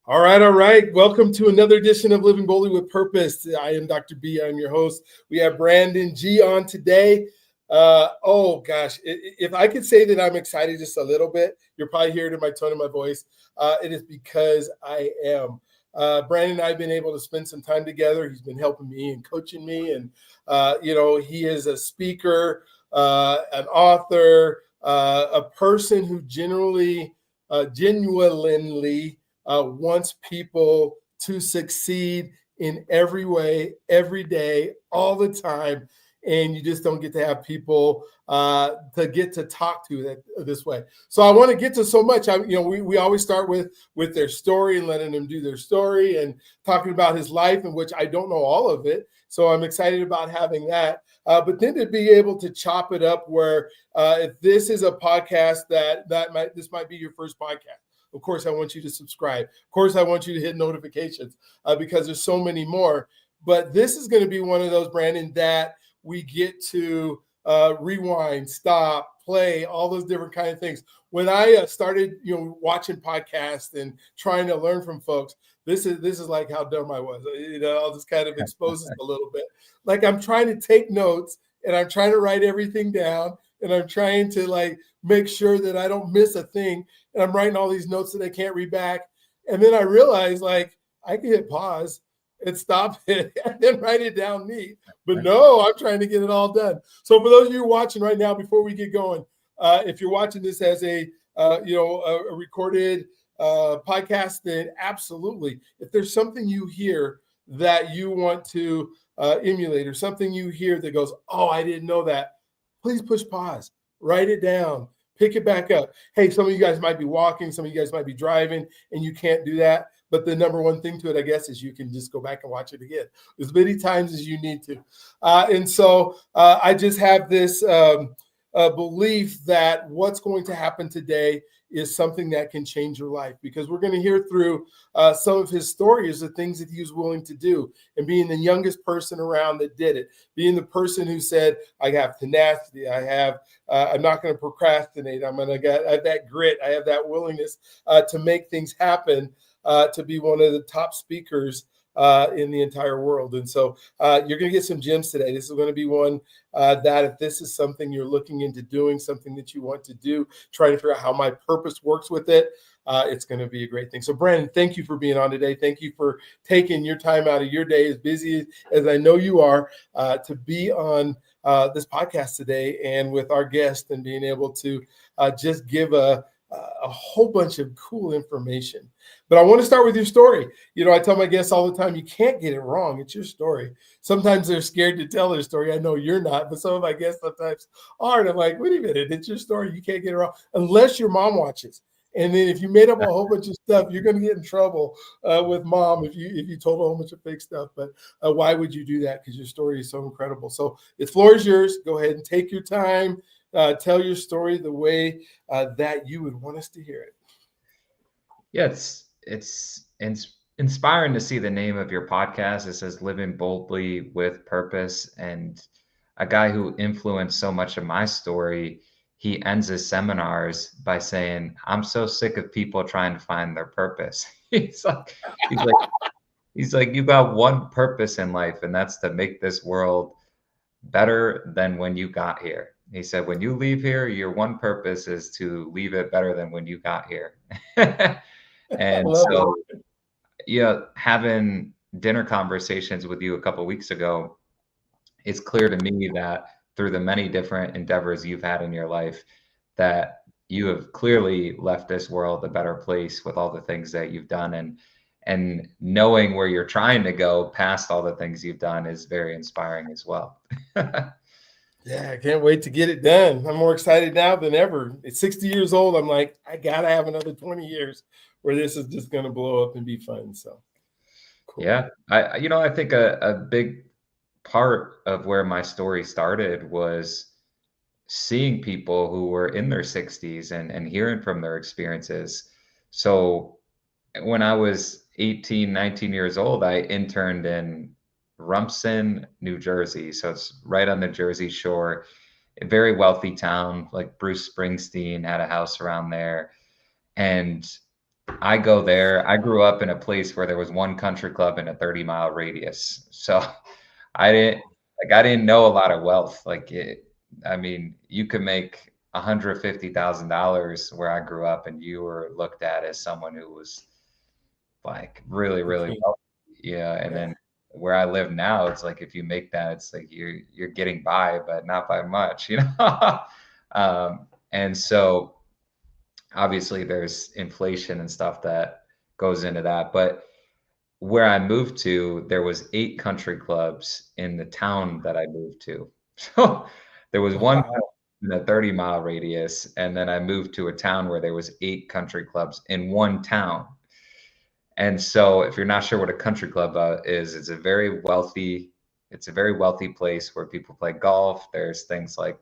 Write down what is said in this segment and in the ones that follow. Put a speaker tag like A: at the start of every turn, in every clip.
A: All right, all right. Welcome to another edition of Living Boldly with Purpose. I am Dr. B. I'm your host. We have Brandon G on today. Oh gosh, if I could say that I'm excited just a little bit, you're probably hearing it in my tone of my voice. It is because I am. Brandon and I have been able to spend some time together. He's been helping me and coaching me, and he is a speaker, an author, a person who genuinely wants people to succeed in every way, every day, all the time. And you just don't get to have people to get to talk to that this way. So I want to get to so much. We always start with their story and letting them do their story and talking about his life, in which I don't know all of it. So I'm excited about having that. But then to be able to chop it up where if this is a podcast this might be your first podcast. Of course, I want you to subscribe. Of course, I want you to hit notifications because there's so many more. But this is going to be one of those, Brandon, that we get to rewind, stop, play, all those different kind of things. When I started, watching podcasts and trying to learn from folks, this is like how dumb I was. I'll just kind of expose it a little bit. Like I'm trying to take notes and I'm trying to write everything down and I'm trying to make sure that I don't miss a thing. And I'm writing all these notes that I can't read back. And then I realized I can hit pause and stop it and then write it down neat. But no, I'm trying to get it all done. So for those of you watching right now, before we get going, if you're watching this as a recorded podcast, then absolutely. If there's something you hear that you want to emulate or something you hear that goes, oh, I didn't know that, please push pause, write it down, pick it back up. Hey, some of you guys might be walking, some of you guys might be driving, and you can't do that. But the number one thing to it, I guess, is you can just go back and watch it again as many times as you need to. And so I just have this belief that what's going to happen today is something that can change your life, because we're going to hear through some of his stories, the things that he was willing to do, and being the youngest person around that did it, being the person who said, I have tenacity, I'm not going to procrastinate, I have that grit, I have that willingness to make things happen, to be one of the top speakers in the entire world. And so you're going to get some gems today. This is going to be one that if this is something you're looking into doing, something that you want to do, trying to figure out how my purpose works with it, it's going to be a great thing. So Brandon, thank you for being on today. Thank you for taking your time out of your day, as busy as I know you are, to be on this podcast today and with our guest, and being able to just give a whole bunch of cool information. But I want to start with your story. I tell my guests all the time, you can't get it wrong. It's your story. Sometimes they're scared to tell their story. I know you're not, but some of my guests sometimes are. And I'm like, wait a minute, it's your story. You can't get it wrong unless your mom watches. And then if you made up a whole bunch of stuff, you're going to get in trouble with mom if you told a whole bunch of fake stuff. But why would you do that? Because your story is so incredible. So the floor is yours. Go ahead and take your time. Tell your story the way that you would want us to hear it.
B: Yeah, it's inspiring to see the name of your podcast. It says Living Boldly with Purpose. And a guy who influenced so much of my story, he ends his seminars by saying, I'm so sick of people trying to find their purpose. He's like, you got one purpose in life, and that's to make this world better than when you got here. He said, when you leave here, your one purpose is to leave it better than when you got here. And so, having dinner conversations with you a couple of weeks ago, it's clear to me that through the many different endeavors you've had in your life, that you have clearly left this world a better place with all the things that you've done. And knowing where you're trying to go past all the things you've done is very inspiring as well.
A: Yeah, I can't wait to get it done. I'm more excited now than ever. At 60 years old, I'm like, I got to have another 20 years where this is just going to blow up and be fun. So,
B: cool. Yeah, I think a big part of where my story started was seeing people who were in their 60s and hearing from their experiences. So when I was 18, 19 years old, I interned in Rumson, New Jersey. So it's right on the Jersey Shore, a very wealthy town. Like Bruce Springsteen had a house around there. And I go there. I grew up in a place where there was one country club in a 30-mile radius. So I didn't I didn't know a lot of wealth. I mean, you could make $150,000 where I grew up, and you were looked at as someone who was like really,
A: The
B: really
A: king.
B: wealthy. Yeah. And
A: Yeah.
B: then where I live now, it's like if you make that, it's like you're getting by, but not by much, you know? And so obviously there's inflation and stuff that goes into that. But where I moved to, there was 8 country clubs in the town that I moved to. So there was one
A: Wow.
B: in a 30-mile radius, and then I moved to a town where there was 8 country clubs in one town. And so if you're not sure what a country club is, it's a very wealthy place where people play golf. There's things like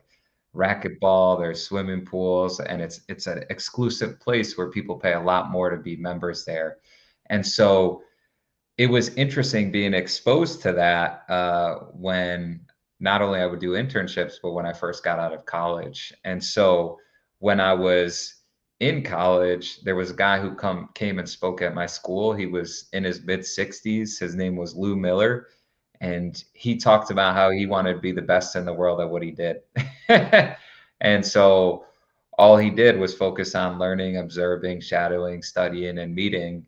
B: racquetball, there's swimming pools, and it's an exclusive place where people pay a lot more to be members there. And so it was interesting being exposed to that when not only I would do internships, but when I first got out of college. And so when I was in college, there was a guy who came and spoke at my school. He was in his mid 60s. His name was Lou Miller, and he talked about how he wanted to be the best in the world at what he did. And so all he did was focus on learning, observing, shadowing, studying, and meeting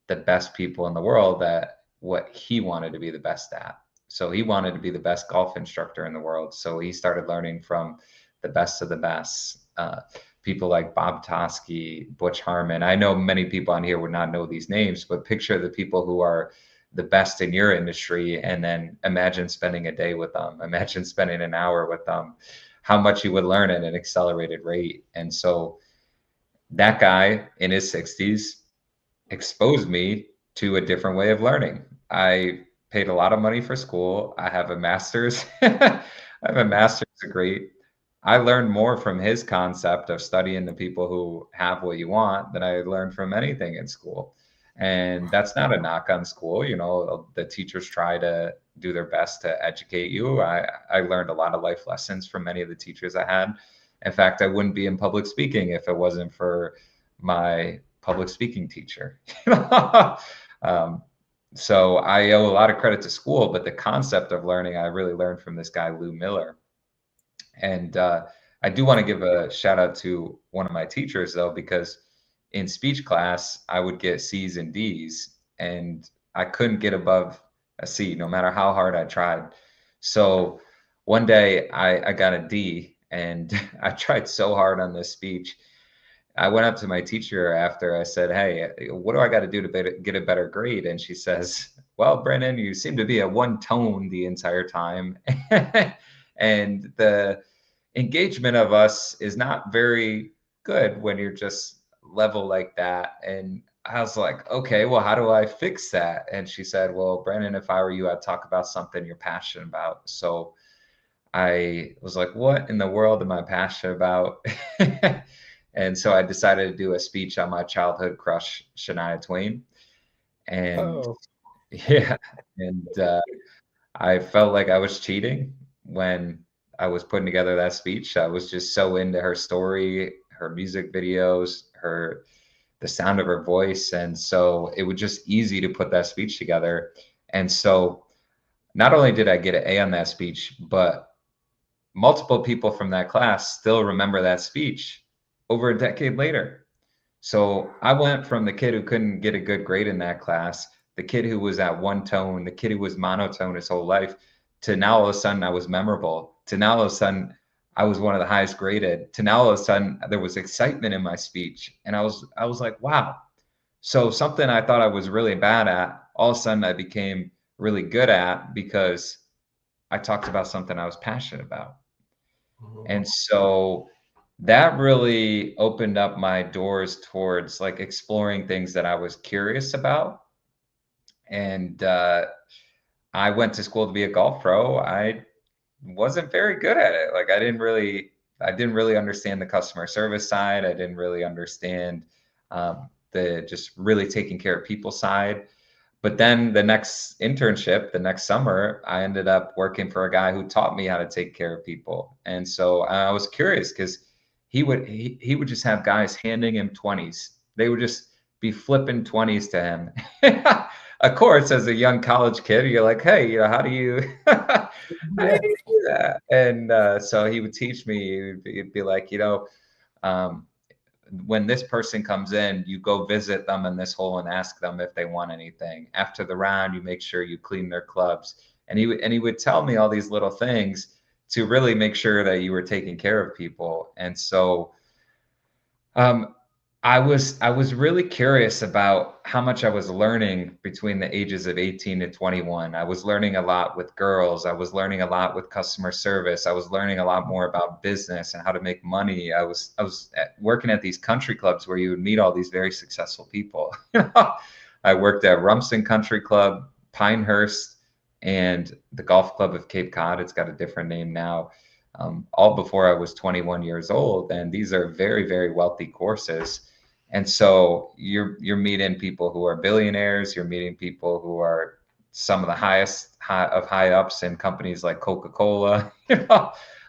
B: the best people in the world at what he wanted to be the best at. So he wanted to be the best golf instructor in the world. So he started learning from the best of the best. People like Bob Tosky, Butch Harmon. I know many people on here would not know these names, but picture the people who are the best in your industry, and then imagine spending a day with them. Imagine spending an hour with them. How much you would learn at an accelerated rate. And so that guy in his 60s exposed me to a different way of learning. I paid a lot of money for school. I have a master's. I have a master's degree. I learned more from his concept of studying the people who have what you want than I learned from anything in school. And that's not a knock on school. You know, the teachers try to do their best to educate you. I learned a lot of life lessons from many of the teachers I had. In fact, I wouldn't be in public speaking if it wasn't for my public speaking teacher. um, so I owe a lot of credit to school, but the concept of learning, I really learned from this guy, Lou Miller. And I do want to give a shout out to one of my teachers, though, because in speech class, I would get C's and D's, and I couldn't get above a C, no matter how hard I tried. So one day I got a D, and I tried so hard on this speech. I went up to my teacher after. I said, "Hey, what do I got to do to get a better grade?" And she says, "Well, Brandon, you seem to be at one tone the entire time, and the engagement of us is not very good when you're just level like that." And I was like, "Okay, well, how do I fix that?" And she said, "Well, Brandon, if I were you, I'd talk about something you're passionate about." So I was like, what in the world am I passionate about? And so I decided to do a speech on my childhood crush, Shania Twain. And
A: Oh.
B: yeah, and I felt like I was cheating when I was putting together that speech. I was just so into her story, her music videos, the sound of her voice. And so it was just easy to put that speech together. And so not only did I get an A on that speech, but multiple people from that class still remember that speech over a decade later. So I went from the kid who couldn't get a good grade in that class, the kid who was at one tone, the kid who was monotone his whole life, to now all of a sudden I was memorable, to now all of a sudden I was one of the highest graded, to now all of a sudden there was excitement in my speech. And I was like, wow. So something I thought I was really bad at, all of a sudden I became really good at because I talked about something I was passionate about.
A: Mhm.
B: And so that really opened up my doors towards like exploring things that I was curious about. And I went to school to be a golf pro. I wasn't very good at it. Like I didn't really understand the customer service side. I didn't really understand the just really taking care of people side. But then the next internship, the next summer, I ended up working for a guy who taught me how to take care of people. And so I was curious because he would just have guys handing him 20s. They would just be flipping 20s to him. Of course, as a young college kid, you're like, hey, how do you how do
A: Yeah.
B: you do that? And so he would teach me. He'd be like, um, when this person comes in, you go visit them in this hole and ask them if they want anything. After the round, you make sure you clean their clubs. And he would tell me all these little things to really make sure that you were taking care of people. And so um, I was really curious about how much I was learning between the ages of 18 to 21. I was learning a lot with girls. I was learning a lot with customer service. I was learning a lot more about business and how to make money. Working at these country clubs where you would meet all these very successful people. I worked at Rumson Country Club, Pinehurst, and the Golf Club of Cape Cod. It's got a different name now. All before I was 21 years old, and these are very, very wealthy courses. And so you're meeting people who are billionaires. You're meeting people who are some of the high ups in companies like Coca-Cola,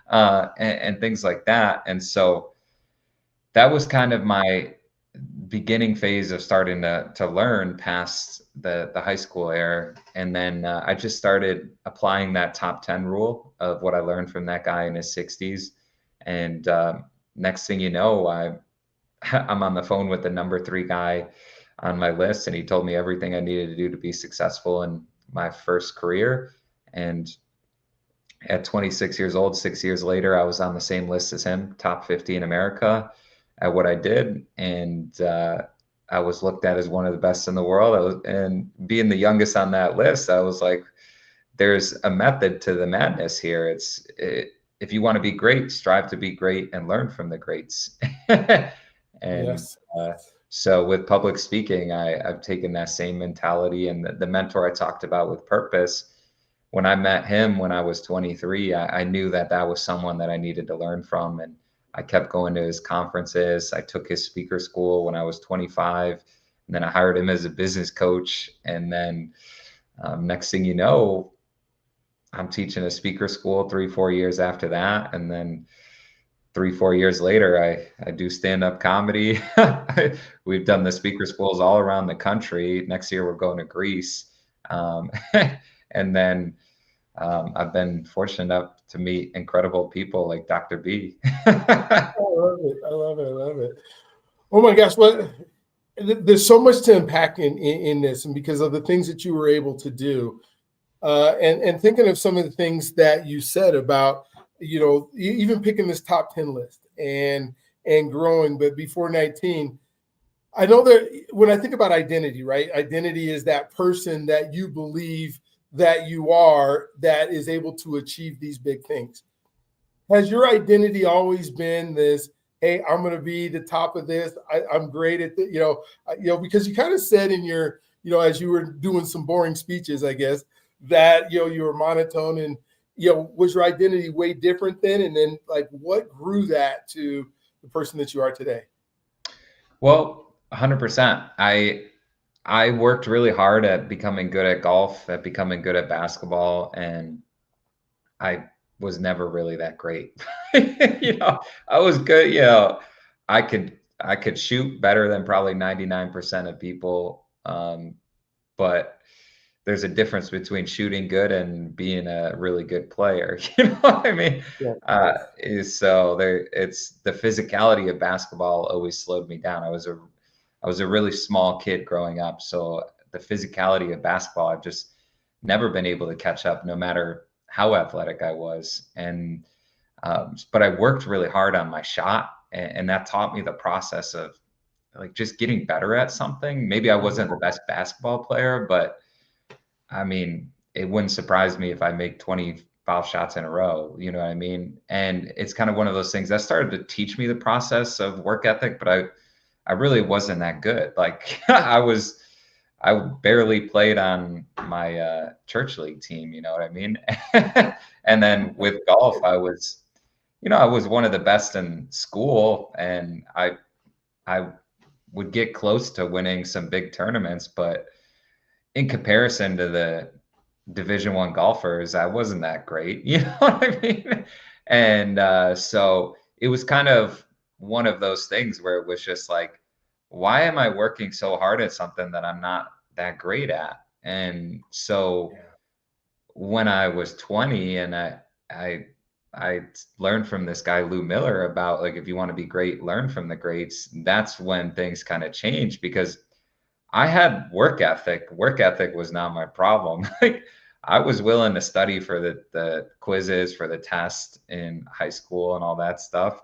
B: and things like that. And so that was kind of my beginning phase of starting to learn past the high school era. And then I just started applying that top 10 rule of what I learned from that guy in his 60s. And next thing you know, I'm on the phone with the number 3 guy on my list, and he told me everything I needed to do to be successful in my first career. And at 26 years old, 6 years later, I was on the same list as him, top 50 in America at what I did. And I was looked at as one of the best in the world. And being the youngest on that list, I was like, there's a method to the madness here. If you want to be great, strive to be great and learn from the greats. And
A: Yes.
B: so with public speaking, I've taken that same mentality, and the mentor I talked about with purpose, when I met him when I was 23, I knew that that was someone that I needed to learn from. And I kept going to his conferences. I took his speaker school when I was 25, and then I hired him as a business coach. And then next thing you know, I'm teaching a speaker school 3, 4 years after that. And then 3, 4 years later, I do stand-up comedy. We've done the speaker schools all around the country. Next year, we're going to Greece. Um, and then I've been fortunate enough to meet incredible people like Dr. B.
A: I love it. I love it. I love it. Oh my gosh, there's so much to unpack in this, and because of the things that you were able to do, and thinking of some of the things that you said about, even picking this top 10 list and growing, but before 19, I know that when I think about identity, right? Identity is that person that you believe that you are, that is able to achieve these big things. Has your identity always been this, hey, I'm going to be the top of this, I'm great at the, because you kind of said in your, as you were doing some boring speeches, I guess, that you were monotone, and was your identity way different then? And then, like, what grew that to the person that you are today?
B: Well, 100%. I worked really hard at becoming good at golf, at becoming good at basketball, and I was never really that great. I was good, I could shoot better than probably 99% of people. But there's a difference between shooting good and being a really good player. You know what I mean?
A: Yeah.
B: It's the physicality of basketball always slowed me down. I was a really small kid growing up, so the physicality of basketball, I've just never been able to catch up, no matter how athletic I was. And but I worked really hard on my shot, and that taught me the process of like just getting better at something. Maybe I wasn't the best basketball player, but I mean, it wouldn't surprise me if I make 20 foul shots in a row. You know what I mean? And it's kind of one of those things that started to teach me the process of work ethic, but I really wasn't that good. Like I barely played on my church league team. You know what I mean? And then with golf, I was one of the best in school, and I would get close to winning some big tournaments, but in comparison to the Division 1 golfers, I wasn't that great. You know what I mean? And so it was kind of one of those things where it was just like, why am I working so hard at something that I'm not that great at? And so
A: Yeah.
B: when I was 20 and I I learned from this guy Lou Miller about like if you want to be great, learn from the greats. That's when things kind of changed because I had work ethic. Work ethic was not my problem. Like I was willing to study for the quizzes, for the test in high school and all that stuff.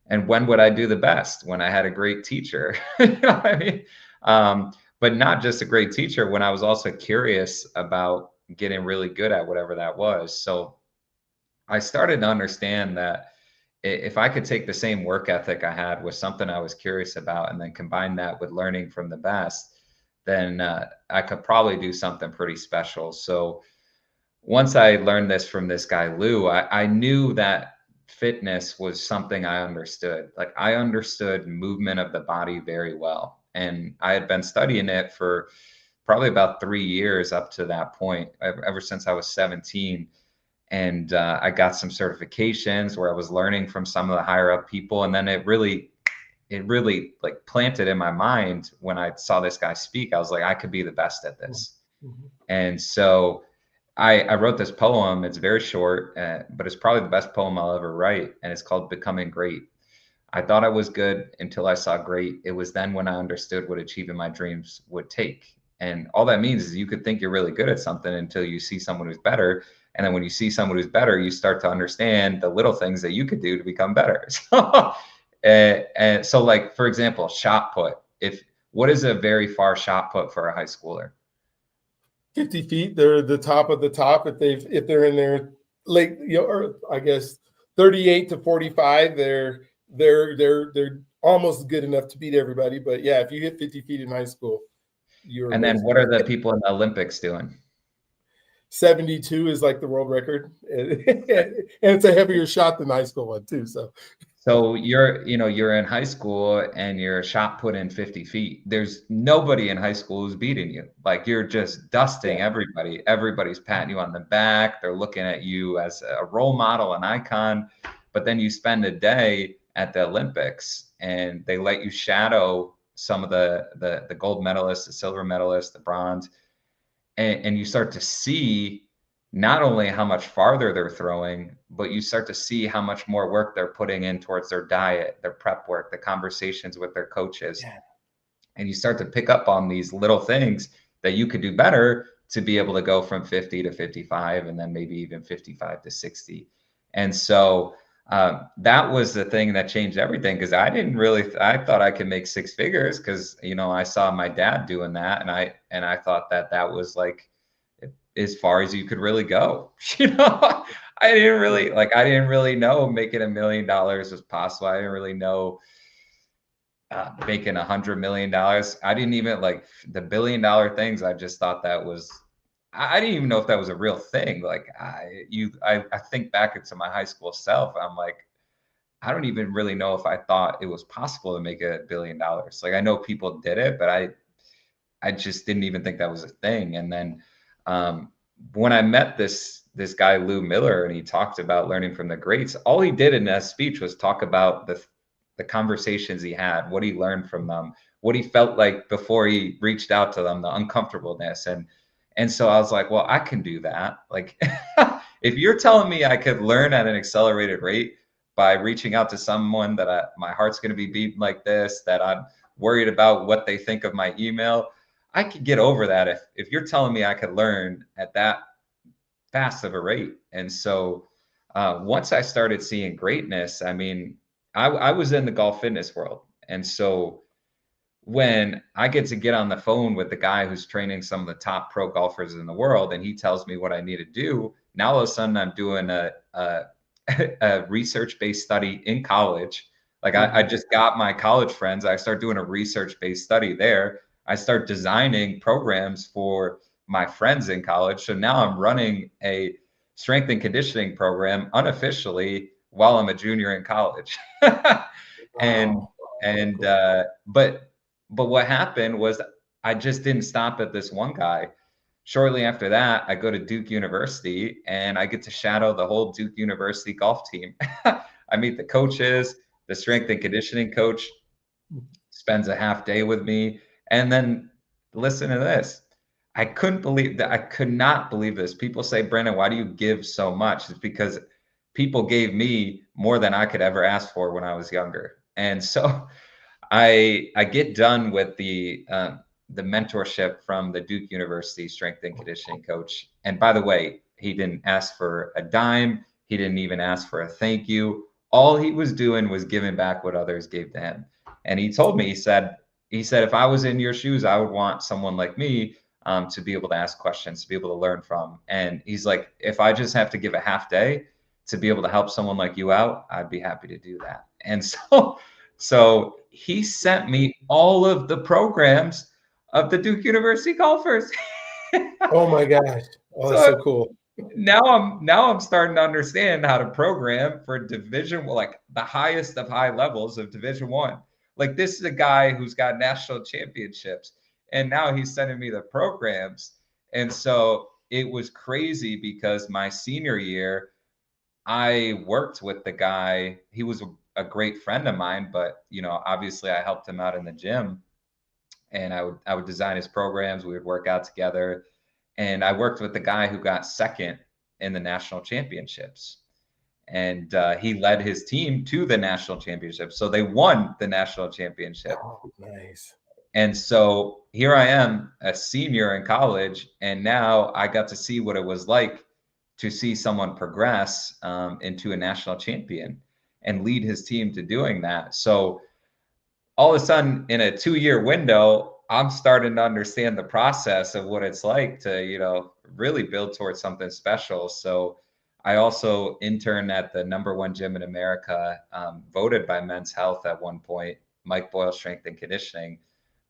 B: And when would I do the best? When I had a great teacher. You know what I mean? But not just a great teacher, when I was also curious about getting really good at whatever that was. So I started to understand that if I could take the same work ethic I had with something I was curious about and then combine that with learning from the best, then I could probably do something pretty special. So once I learned this from this guy, Lou, I knew that fitness was something I understood. Like I understood movement of the body very well. And I had been studying it for probably about 3 years up to that point, ever since I was 17. And I got some certifications where I was learning from some of the higher up people. And then it really like planted in my mind when I saw this guy speak. I was like, I could be the best at this.
A: Mhm.
B: And so I wrote this poem. It's very short, but it's probably the best poem I'll ever write. And it's called Becoming Great. I thought I was good until I saw great. It was then when I understood what achieving my dreams would take. And all that means is you could think you're really good at something until you see someone who's better. And then when you see someone who's better, you start to understand the little things that you could do to become better. And so like, for example, shot put. What is a very far shot put for a high schooler?
A: 50 feet, they're the top of the top. If they're in their late, or I guess 38 to 45, they're almost good enough to beat everybody. But yeah, if you hit 50 feet in high school, you're
B: And then
A: amazing.
B: what are the people in the Olympics doing?
A: 72 is like the world record, and it's a heavier shot than the high school one too.
B: So you're in high school and you're shot put in 50 feet. There's nobody in high school who's beating you. Like you're just dusting
A: Yeah.
B: everybody. Everybody's patting you on the back. They're looking at you as a role model, an icon. But then you spend a day at the Olympics and they let you shadow some of the gold medalists, the silver medalists, the bronze, and you start to see not only how much farther they're throwing, but you start to see how much more work they're putting in towards their diet, their prep work, the conversations with their coaches.
A: Yeah.
B: And you start to pick up on these little things that you could do better to be able to go from 50 to 55 and then maybe even 55 to 60. And so that was the thing that changed everything because I thought I could make six figures because I saw my dad doing that and I thought that was like as far as you could really go. I didn't really know making $1 million was possible. I didn't really know making $100 million. I didn't even like the $1 billion things. I just thought that was. I didn't even know if that was a real thing. Like I think back into my high school self. I'm like, I don't even really know if I thought it was possible to make $1 billion. Like I know people did it, but I just didn't even think that was a thing. And then when I met this guy Lou Miller and he talked about learning from the greats, all he did in that speech was talk about the conversations he had, what he learned from them, what he felt like before he reached out to them, the uncomfortableness. And so I was like, well, I can do that. Like if you're telling me I could learn at an accelerated rate by reaching out to someone that my heart's going to be beating like this, that I'm worried about what they think of my email, I could get over that if you're telling me I could learn at that fast of a rate. And so once I started seeing greatness, I mean, I was in the golf fitness world. And so when I get to get on the phone with the guy who's training some of the top pro golfers in the world, and he tells me what I need to do, now all of a sudden I'm doing a research-based study in college. Like I just got my college friends. I start doing a research-based study there. I start designing programs for my friends in college. So now I'm running a strength and conditioning program unofficially while I'm a junior in college. and
A: Wow.
B: and
A: Cool.
B: but what happened was I just didn't stop at this one guy. Shortly after that, I go to Duke University and I get to shadow the whole Duke University golf team. I meet the coaches, the strength and conditioning coach spends a half day with me. And then listen to this. I couldn't believe that. I could not believe this. People say, Brandon, why do you give so much? It's because people gave me more than I could ever ask for when I was younger. And so I get done with the mentorship from the Duke University strength and conditioning coach. And by the way, he didn't ask for a dime. He didn't even ask for a thank you. All he was doing was giving back what others gave to him. And he told me, he said, if I was in your shoes, I would want someone like me to be able to ask questions, to be able to learn from. And he's like, if I just have to give a half day to be able to help someone like you out, I'd be happy to do that. And so he sent me all of the programs of the Duke University golfers.
A: Oh my gosh. Oh, that's
B: So
A: so cool.
B: now I'm starting to understand how to program for division, like the highest of high levels of Division One. Like this is a guy who's got national championships, and now he's sending me the programs. And so it was crazy because my senior year, I worked with the guy. He was a great friend of mine, but obviously I helped him out in the gym, and I would design his programs. We would work out together, and I worked with the guy who got second in the national championships, and he led his team to the national championship. So they won the national championship.
A: Oh, nice.
B: And so here I am, a senior in college, and now I got to see what it was like to see someone progress into a national champion and lead his team to doing that. So all of a sudden, in a 2-year window, I'm starting to understand the process of what it's like to, really build towards something special. So I also interned at the #1 gym in America, voted by Men's Health at one point, Mike Boyle Strength and Conditioning,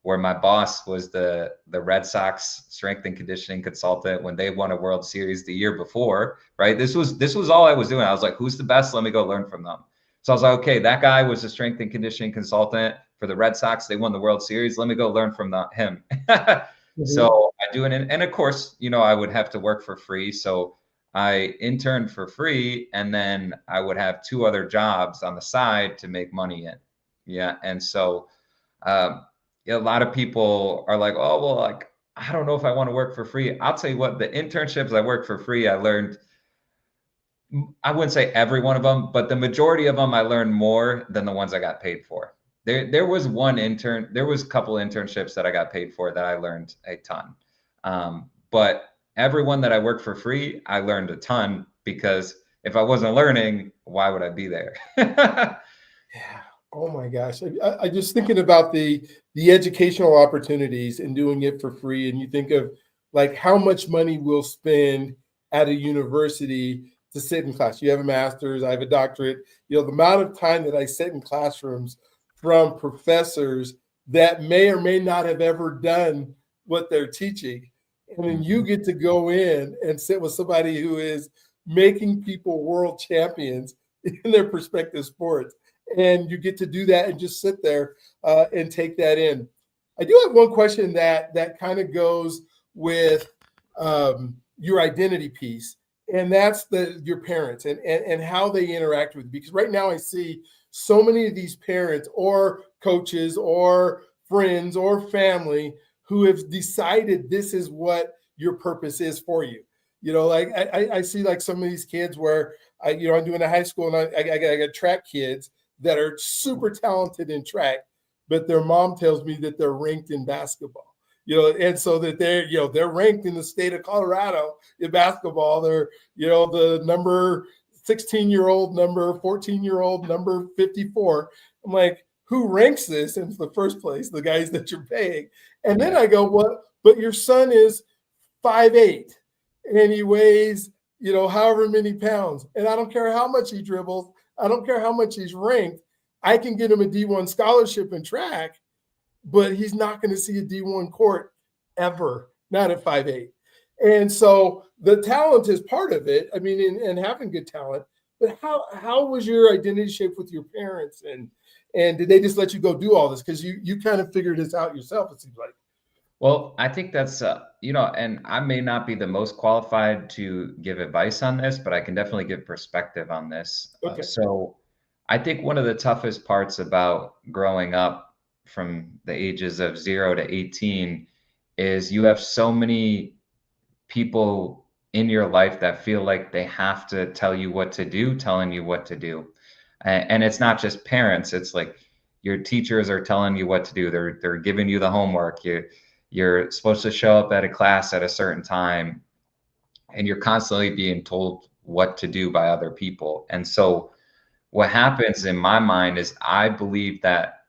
B: where my boss was the Red Sox strength and conditioning consultant when they won a World Series the year before, right? This was all I was doing. I was like, who's the best? Let me go learn from them. So I was like, okay, that guy was a strength and conditioning consultant for the Red Sox. They won the World Series. Let me go learn from him.
A: Mhm.
B: So I do it. And of course, I would have to work for free. So I interned for free, and then I would have 2 other jobs on the side to make money in. Yeah. And so a lot of people are like, oh, well, like, I don't know if I want to work for free. I'll tell you what, the internships I worked for free, I learned, I wouldn't say every one of them, but the majority of them I learned more than the ones I got paid for. There was a couple internships that I got paid for that I learned a ton. But everyone that I worked for free, I learned a ton, because if I wasn't learning, why would I be there?
A: Yeah. Oh my gosh. I just thinking about the educational opportunities and doing it for free. And you think of like how much money we'll spend at a university to sit in class. You have a master's, I have a doctorate. The amount of time that I sit in classrooms from professors that may or may not have ever done what they're teaching. And then you
B: Mhm.
A: get to go in and sit with somebody who is making people world champions in their respective sports, and you get to do that and just sit there and take that in. I do have one question that kind of goes with your identity piece, and that's your parents and how they interact with you. Because right now I see so many of these parents or coaches or friends or family who have decided this is what your purpose is for you. Like I see like some of these kids where I'm doing a high school, and I got track kids that are super talented in track, but their mom tells me that they're ranked in basketball. And so that they're ranked in the state of Colorado in basketball. They're the number 16-year-old, number 14-year-old, number 54. I'm like, who ranks this in the first place? The guys that you're paying. And then
B: Yeah.
A: I go, what? But your son is 5'8", and he weighs however many pounds, and I don't care how much he dribbles, I don't care how much he's ranked, I can get him a D1 scholarship in track, but he's not going to see a D1 court ever, not at 5'8". And so the talent is part of it. I mean, and having good talent, but how was your identity shaped with your parents, and did they just let you go do all this because you kind of figured this out yourself, it seems like?
B: Well, I think that's, and I may not be the most qualified to give advice on this, but I can definitely give perspective on this.
A: Okay.
B: So I think one of the toughest parts about growing up from the ages of 0 to 18 is you have so many people in your life that feel like they have to tell you what to do, telling you what to do. And it's not just parents, it's like your teachers are telling you what to do. They're giving you the homework. You're supposed to show up at a class at a certain time, and you're constantly being told what to do by other people. And so what happens in my mind is I believe that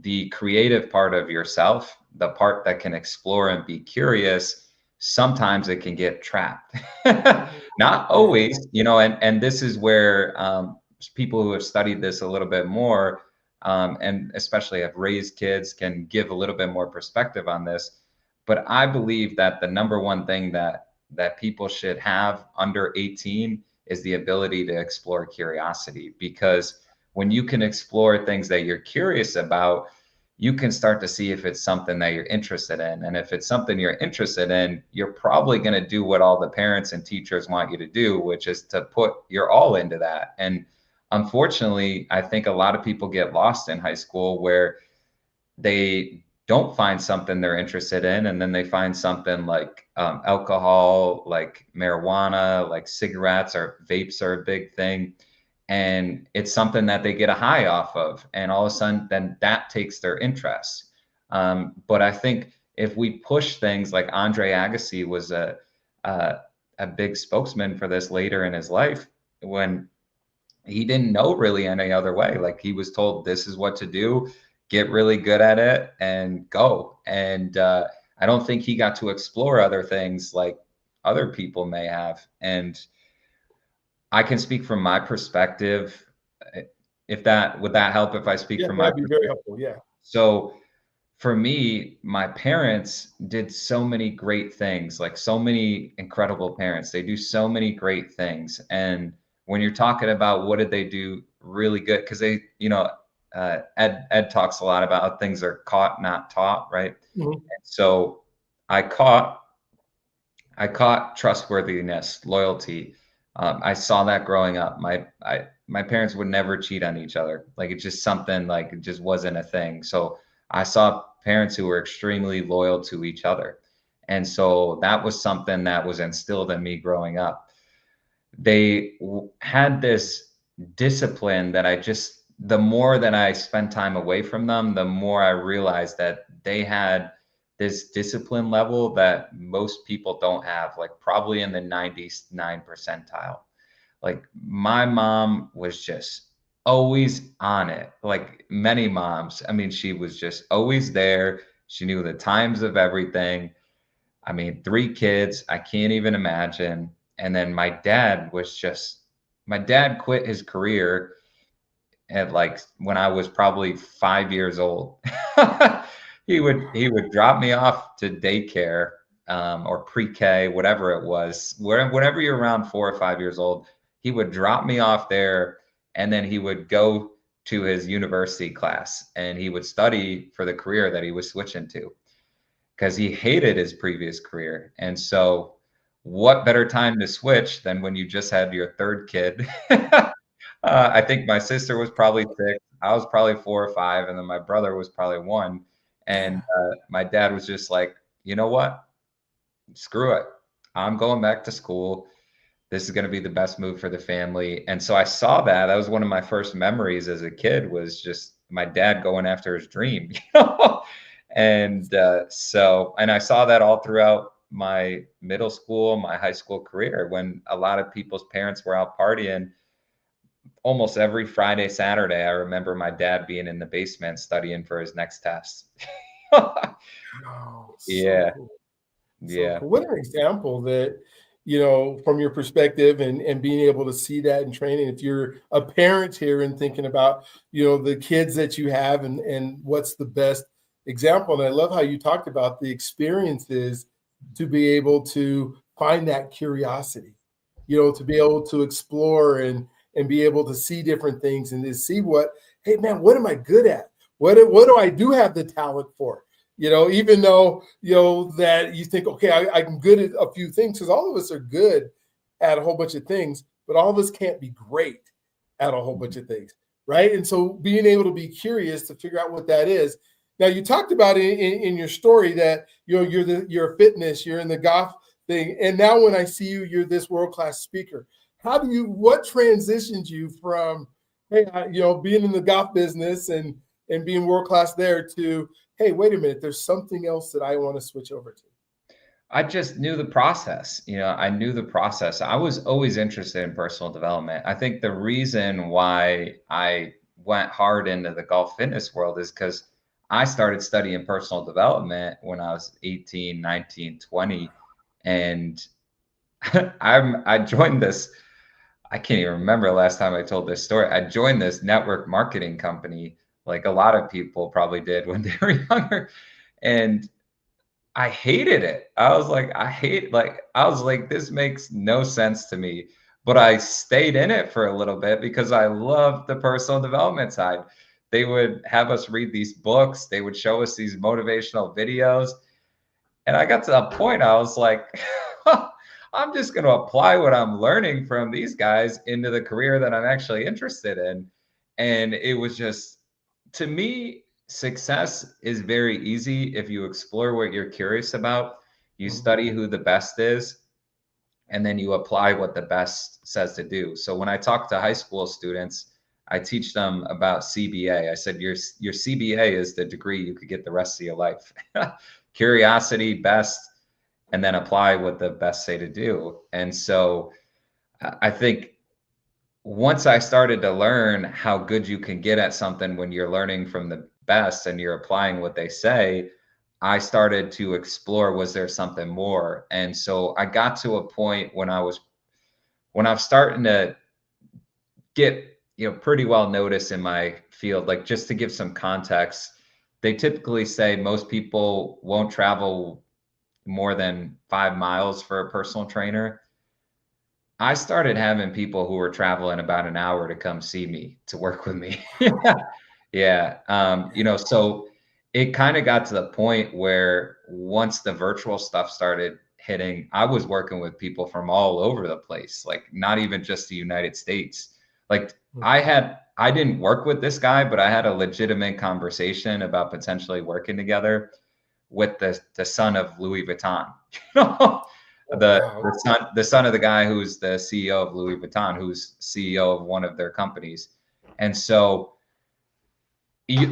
B: the creative part of yourself, the part that can explore and be curious, sometimes it can get trapped. Not
A: Yeah.
B: always, you know, and this is where people who have studied this a little bit more, and especially have raised kids, can give a little bit more perspective on this. But I believe that the number one thing that people should have under 18 is the ability to explore curiosity, because when you can explore things that you're curious about, you can start to see if it's something that you're interested in. And if it's something you're interested in, you're probably going to do what all the parents and teachers want you to do, which is to put your all into that. And unfortunately, I think a lot of people get lost in high school where they don't find something they're interested in, and then they find something like alcohol, like marijuana, like cigarettes, or vapes are a big thing, and it's something that they get a high off of, and all of a sudden then that takes their interest. But I think if we push things, like Andre Agassi was a, a big spokesman for this later in his life, when he didn't know really any other way. Like, he was told, this is what to do, get really good at it and go. And I don't think he got to explore other things like other people may have. And I can speak from my perspective. If that would that help if I speak
A: Yeah,
B: from my
A: that'd be very
B: perspective?
A: helpful. Yeah.
B: So for me, my parents did so many great things, like so many incredible parents. They do so many great things. And when you're talking about what did they do really good, because they, you know, Ed talks a lot about how things are caught, not taught, right?
A: Mhm.
B: And so I caught I caught trustworthiness, loyalty. I saw that growing up. My parents would never cheat on each other. Like, it's just something, like, it just wasn't a thing. So I saw parents who were extremely loyal to each other. And so that was something that was instilled in me growing up. They had this discipline that the more that I spent time away from them, the more I realized that they had this discipline level that most people don't have, like probably in the 99 percentile. Like, my mom was just always on it, like many moms. I mean, she was just always there. She knew the times of everything. I mean, 3 kids, I can't even imagine. And then my dad quit his career at, like, when I was probably 5 years old. He would drop me off to daycare, or pre-K, whatever it was. Whenever you're around 4 or 5 years old, he would drop me off there, and then he would go to his university class, and he would study for the career that he was switching to, because he hated his previous career. And so, what better time to switch than when you just had your 3rd kid? I think my sister was probably 6. I was probably 4 or 5, and then my brother was probably 1. And my dad was just like, you know what? Screw it. I'm going back to school. This is going to be the best move for the family. And so I saw that. That was one of my first memories as a kid, was just my dad going after his dream, you know? And and I saw that all throughout my middle school, my high school career, when a lot of people's parents were out partying almost every Friday, Saturday. I remember my dad being in the basement studying for his next test.
A: Oh, so
B: Yeah,
A: cool. So
B: yeah.
A: cool. What an example that, from your perspective and being able to see that in training. If you're a parent here and thinking about, the kids that you have and what's the best example. And I love how you talked about the experiences to be able to find that curiosity, to be able to explore and be able to see different things and to see hey man, what am I good at? What do I do have the talent for? Even though, that you think, okay, I'm good at a few things, because all of us are good at a whole bunch of things, but all of us can't be great at a whole bunch of things, right? And so being able to be curious to figure out what that is, Now you talked about in your story that you're a fitness, you're in the golf thing, and now when I see you, you're this world-class speaker. What transitions you from, hey, being in the golf business and being world-class there to, hey, wait a minute, there's something else that I want to switch over to?
B: I just knew the process. I knew the process. I was always interested in personal development. I think the reason why I went hard into the golf fitness world is because I started studying personal development when I was 18, 19, 20. And I joined this, I can't even remember the last time I told this story. I joined this network marketing company, like a lot of people probably did when they were younger. And I hated it. I was like, this makes no sense to me. But I stayed in it for a little bit because I loved the personal development side. They would have us read these books, they would show us these motivational videos. And I got to a point, I was like, I'm just going to apply what I'm learning from these guys into the career that I'm actually interested in. And it was just, to me, success is very easy if you explore what you're curious about, you
A: Mhm.
B: study who the best is, and then you apply what the best says to do. So when I talk to high school students, I teach them about CBA. I said, your CBA is the degree you could get the rest of your life. Curiosity, best, and then apply what the best say to do. And so I think once I started to learn how good you can get at something when you're learning from the best and you're applying what they say, I started to explore, was there something more? And so I got to a point when I was starting to get, pretty well noticed in my field. Like, just to give some context, they typically say most people won't travel more than 5 miles for a personal trainer. I started having people who were traveling about an hour to come see me, to work with me. Yeah. So it kind of got to the point where once the virtual stuff started hitting, I was working with people from all over the place, like not even just the United States. Like, I didn't work with this guy, but I had a legitimate conversation about potentially working together with the son of Louis Vuitton. You know,
A: Oh,
B: the
A: wow.
B: the son of the guy who's the CEO of Louis Vuitton, who's CEO of one of their companies. And so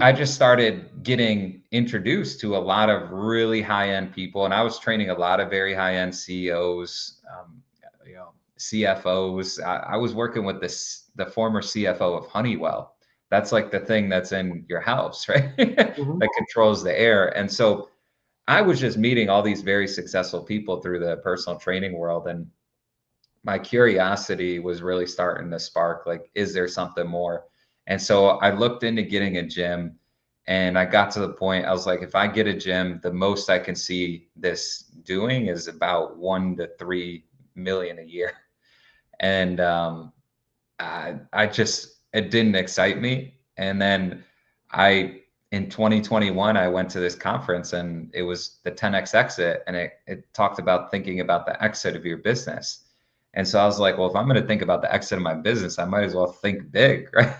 B: I just started getting introduced to a lot of really high end people, and I was training a lot of very high end CEOs, CFOs. I was working with the former CFO of Honeywell. That's like the thing that's in your house, right?
A: Mhm.
B: That controls the air. And so I was just meeting all these very successful people through the personal training world, and my curiosity was really starting to spark, like, is there something more? And so I looked into getting a gym, and I got to the point, I was like, if I get a gym, the most I can see this doing is about 1 to 3 million a year. And I just, it didn't excite me. And then in 2021, I went to this conference, and it was the 10x exit, and it talked about thinking about the exit of your business. And so I was like, well, if I'm going to think about the exit of my business, I might as well think big, right?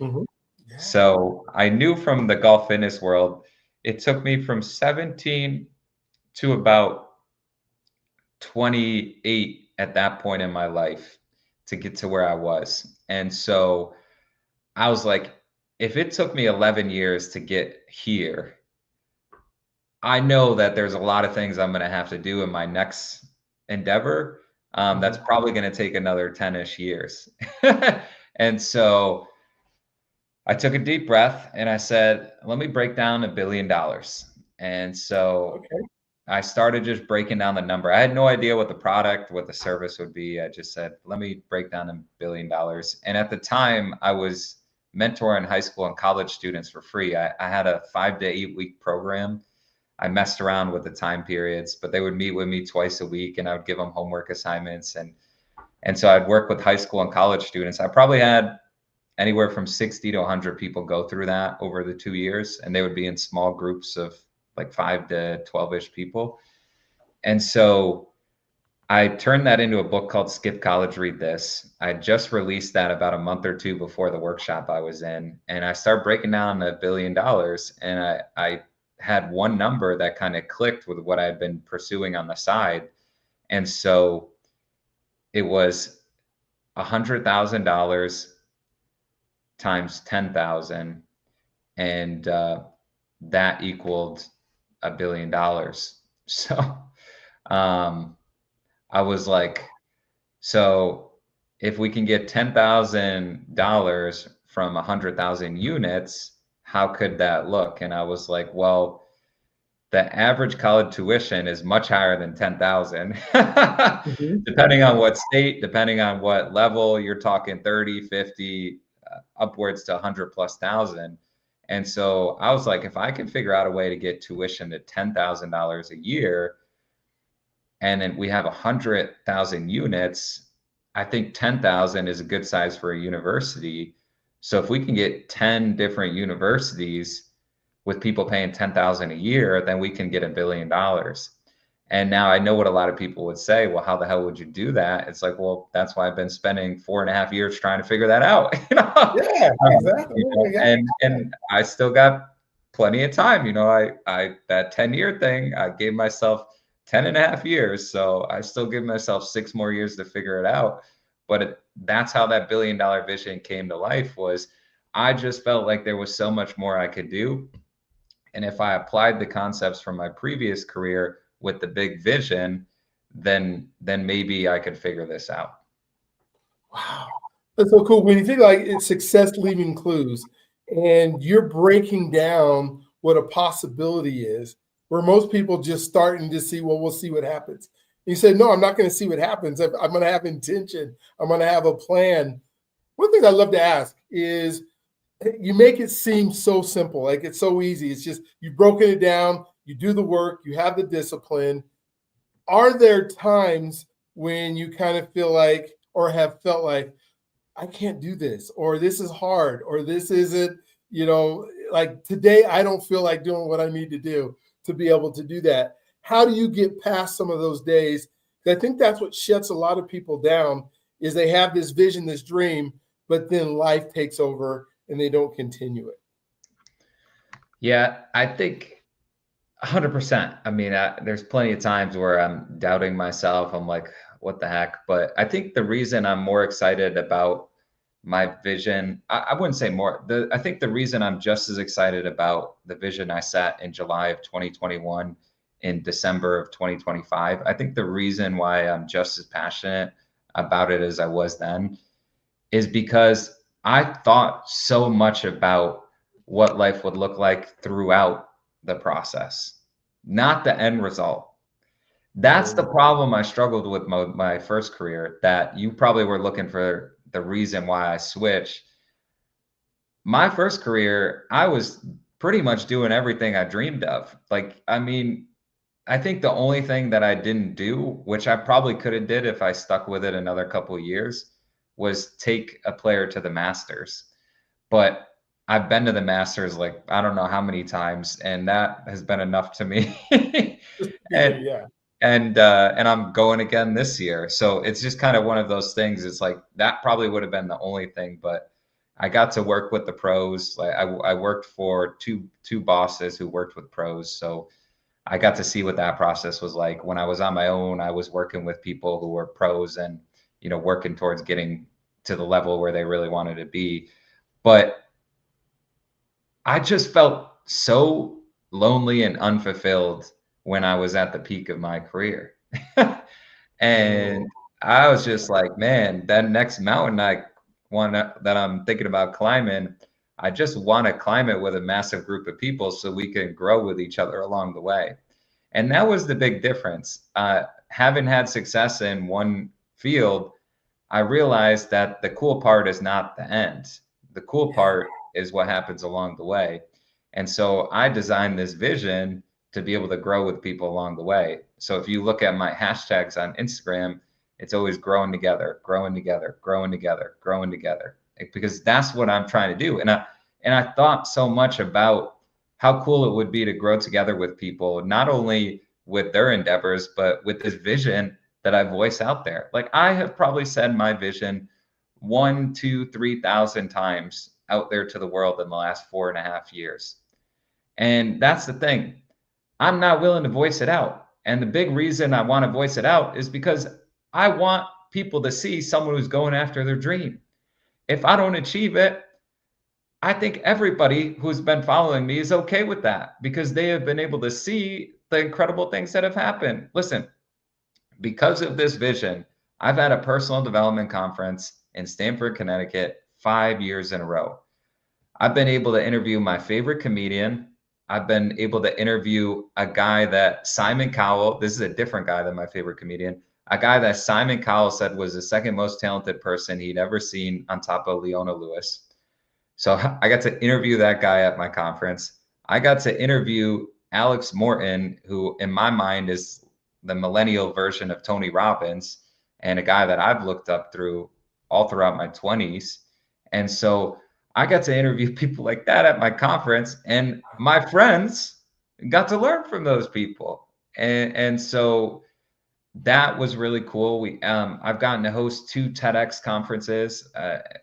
A: Mhm. Yeah.
B: So I knew from the golf fitness world, it took me from 17 to about 28 at that point in my life to get to where I was. And so I was like, if it took me 11 years to get here, I know that there's a lot of things I'm going to have to do in my next endeavor. That's
A: Mhm.
B: probably going to take another 10-ish years. And so I took a deep breath and I said, let me break down $1 billion. And so
A: Okay.
B: I started just breaking down the number. I had no idea what the product, what the service would be. I just said, let me break down $1 billion. And at the time, I was mentoring high school and college students for free. I had a 5 to 8 week program. I messed around with the time periods, but they would meet with me twice a week, and I would give them homework assignments. And so I'd work with high school and college students. I probably had anywhere from 60 to 100 people go through that over the 2 years, and they would be in small groups of like 5 to 12-ish people. And so I turned that into a book called Skip College, Read This. I just released that about a month or two before the workshop I was in. And I started breaking down $1 billion. And I had one number that kind of clicked with what I had been pursuing on the side. And so it was $100,000 times 10,000. And that equaled $1 billion. So I was like, so if we can get $10,000 from 100,000 units, how could that look? And I was like, well, the average college tuition is much higher than 10,000.
A: Mhm.
B: Depending on what state, depending on what level, you're talking 30, 50, upwards to 100 plus thousand. And so I was like, if I can figure out a way to get tuition to $10,000 a year, and then we have 100,000 units, I think 10,000 is a good size for a university. So if we can get 10 different universities with people paying 10,000 a year, then we can get $1 billion. And now I know what a lot of people would say, well, how the hell would you do that? It's like, well, that's why I've been spending 4.5 years trying to figure that out.
A: Yeah, exactly. Oh my God.
B: And I still got plenty of time. I that 10-year thing, I gave myself 10.5 years. So I still give myself 6 more years to figure it out. But that's how that $1 billion vision came to life. Was I just felt like there was so much more I could do. And if I applied the concepts from my previous career with the big vision, then maybe I could figure this out.
A: Wow. That's so cool. When you think like it's success leaving clues and you're breaking down what a possibility is, where most people just start and just see, well, we'll see what happens. You said, no, I'm not going to see what happens. I'm going to have intention. I'm going to have a plan. One thing I love to ask is you make it seem so simple, like it's so easy. It's just you've broken it down, you do the work, you have the discipline. Are there times when you kind of feel like or have felt like I can't do this, or this is hard, or this isn't, like today I don't feel like doing what I need to do to be able to do that? How do you get past some of those days? I think that's what shuts a lot of people down is they have this vision, this dream, but then life takes over and they don't continue it.
B: Yeah, I think 100%. I mean, there's plenty of times where I'm doubting myself. I'm like, what the heck? But I think the reason I'm more excited about my vision, I wouldn't say more. I think the reason I'm just as excited about the vision I set in July of 2021, in December of 2025, I think the reason why I'm just as passionate about it as I was then is because I thought so much about what life would look like throughout the process, not the end result. That's the problem I struggled with my first career, that you probably were looking for the reason why I switched. My first career, I was pretty much doing everything I dreamed of. Like, I mean, I think the only thing that I didn't do, which I probably could have did if I stuck with it another couple of years, was take a player to the Masters. But I've been to the Masters like I don't know how many times, and that has been enough to me.
A: Just to be there,
B: and
A: yeah.
B: and I'm going again this year. So it's just kind of one of those things. It's like that probably would have been the only thing, but I got to work with the pros. Like I worked for two bosses who worked with pros, so I got to see what that process was like. When I was on my own, I was working with people who were pros and working towards getting to the level where they really wanted to be. But I just felt so lonely and unfulfilled when I was at the peak of my career. And
A: Oh,
B: I was just like, man, that next mountain that I'm thinking about climbing, I just want to climb it with a massive group of people so we can grow with each other along the way. And that was the big difference. Having had success in one field, I realized that the cool part is not the end. The cool
A: yeah.
B: part is what happens along the way. And so I designed this vision to be able to grow with people along the way. So if you look at my hashtags on Instagram, it's always growing together, growing together, growing together, growing together, because that's what I'm trying to do. And I thought so much about how cool it would be to grow together with people, not only with their endeavors, but with this vision that I voice out there. Like I have probably said my vision 1, 2, 3,000 times out there to the world in the last 4.5 years. And that's the thing. I'm not willing to voice it out. And the big reason I want to voice it out is because I want people to see someone who's going after their dream. If I don't achieve it, I think everybody who's been following me is okay with that because they have been able to see the incredible things that have happened. Listen, because of this vision, I've had a personal development conference in Stamford, Connecticut, 5 years in a row. I've been able to interview my favorite comedian. I've been able to interview a guy that Simon Cowell, this is a different guy than my favorite comedian, a guy that Simon Cowell said was the second most talented person he'd ever seen on top of Leona Lewis. So I got to interview that guy at my conference. I got to interview Alex Morton, who in my mind is the millennial version of Tony Robbins and a guy that I've looked up through all throughout my 20s. And so I got to interview people like that at my conference, and my friends got to learn from those people. And so that was really cool. I've gotten to host 2 TEDx conferences